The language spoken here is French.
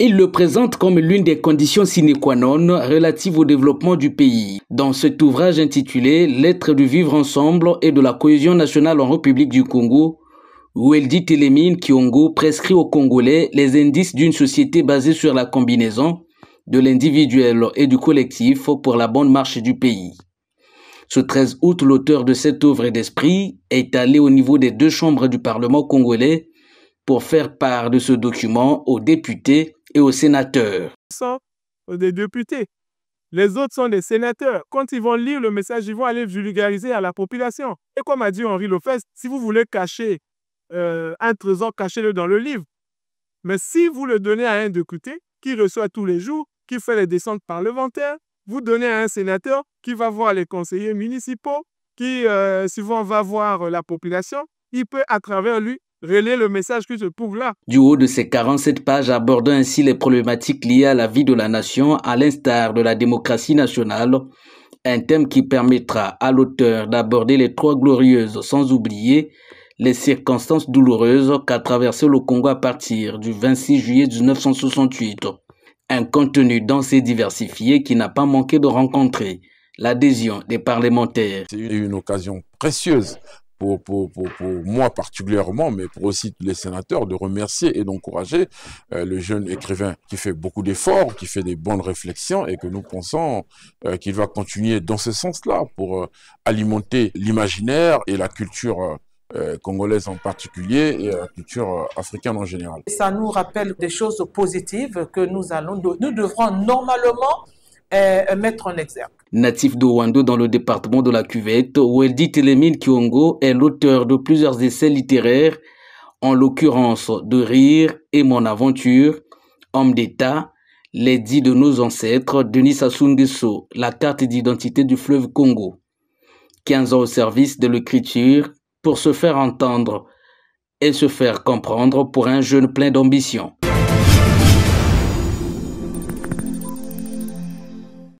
Il le présente comme l'une des conditions sine qua non relatives au développement du pays. Dans cet ouvrage intitulé « Lettres du vivre ensemble et de la cohésion nationale en République du Congo », Weldy Télémine Kiongo prescrit aux Congolais les indices d'une société basée sur la combinaison de l'individuel et du collectif pour la bonne marche du pays. Ce 13 août, l'auteur de cette œuvre d'esprit est allé au niveau des deux chambres du Parlement congolais pour faire part de ce document aux députés et aux sénateurs. Ce sont des députés. Les autres sont des sénateurs. Quand ils vont lire le message, ils vont aller vulgariser à la population. Et comme a dit Henri Lefebvre, si vous voulez cacher un trésor, cachez-le dans le livre. Mais si vous le donnez à un député qui reçoit tous les jours, qui fait les descentes parlementaires, vous donnez à un sénateur qui va voir les conseillers municipaux, qui souvent va voir la population, il peut à travers lui relayer le message qui se trouve là. Du haut de ces 47 pages abordant ainsi les problématiques liées à la vie de la nation, à l'instar de la démocratie nationale, un thème qui permettra à l'auteur d'aborder les trois glorieuses sans oublier les circonstances douloureuses qu'a traversé le Congo à partir du 26 juillet 1968. Un contenu dense et diversifié qui n'a pas manqué de rencontrer l'adhésion des parlementaires. C'est une occasion précieuse pour moi particulièrement, mais pour aussi tous les sénateurs, de remercier et d'encourager le jeune écrivain qui fait beaucoup d'efforts, qui fait des bonnes réflexions et que nous pensons qu'il va continuer dans ce sens-là pour alimenter l'imaginaire et la culture congolaise en particulier et la culture africaine en général. Ça nous rappelle des choses positives que nous devrons normalement mettre en exergue. Natif de Wando dans le département de la Cuvette, Weldy Télémine Kiongo est l'auteur de plusieurs essais littéraires, en l'occurrence de Rire et Mon aventure, Homme d'État, Les dits de nos ancêtres, Denis Sassou Nguesso, La carte d'identité du fleuve Congo. 15 ans au service de l'écriture pour se faire entendre et se faire comprendre pour un jeune plein d'ambition.